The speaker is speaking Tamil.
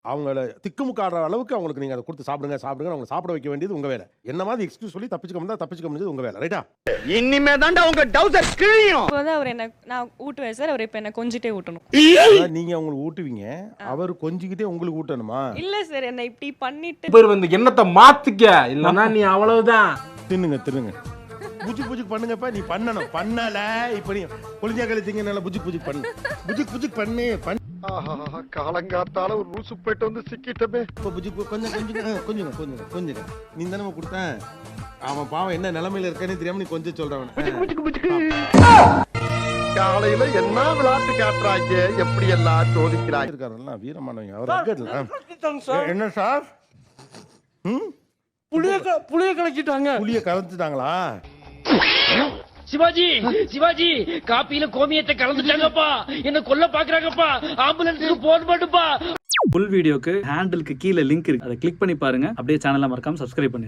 அவங்கள திக்குமுக்காடுற அளவுக்கு அவங்களுக்கு நீங்க அத குடுத்து சாப்பிடுங்க, சாப்பிடுங்க அவங்கள சாப்பிட வைக்க வேண்டியது உங்க வேலை. என்ன மாதிரி எக்ஸ்கியூஸ் சொல்லி தப்பிச்சுக்க முடிந்தா தப்பிச்சுக்க முடிஞ்சது உங்க வேலை. ரைட்டா? இனிமே தான்டா உங்க டவுசர் கிழியும். இப்போ வந்து அவர் என்ன நான் ஊட்டுவேன் சார். அவர் இப்ப என்ன கொஞ்சிட்டே ஊட்டணும். அதாவது நீங்க அவங்களுக்கு ஊட்டுவீங்க. அவர் கொஞ்சிக்கிட்டே உங்களுக்கு ஊட்டணுமா? இல்ல சார் என்ன இப்படி பண்ணிட்டு பேர் வந்து எண்ணத்தை மாத்திக்க இல்லன்னா நீ அவ்வளவுதான். தின்னுங்க. புஜுக் புஜுக் பண்ணுங்கப்பா. நீ பண்ணணும். பண்ணல இப்ப நீ கொளிஞ்சா கழிச்சிங்க நல்லா புஜுக் புஜுக் பண்ணு. புஜுக் பண்ணு. ஆஹா காலங்காத்தால ஒரு ரூசு போயிட்டு வந்து சிக்கிட்டமே. இப்ப புஜுக் கொஞ்சம் நீ தானே கொடுத்தேன். அவன் பாவம் என்ன நிலைமையில இருக்கானே தெரியாம நீ கொஞ்சம் சொல்றவன். காலையில என்ன விளையாட்டு காட்டுறாங்க, எப்படி எல்லாம் சோதிக்கிறாங்க. இருக்காருல்ல வீரமானவங்க. அவர் அக்கட்ல என்ன சார்? புளிய கலக்கிட்டாங்க. புளிய கலந்துட்டாங்களா? சிவாஜி காப்பியில கோமியத்தை கலந்துட்டாங்கப்பா. என்ன கொல்ல பாக்குறாங்கப்பா. ஆம்புலன்ஸ்க்கு போன் பண்ணுப்பா. ஃபுல் வீடியோக்கு ஹேண்டிலுக்கு கீழே லிங்க் இருக்கு. அதை கிளிக் பண்ணி பாருங்க. அப்படியே சேனலை மறக்காம சப்ஸ்கிரைப் பண்ணுங்க.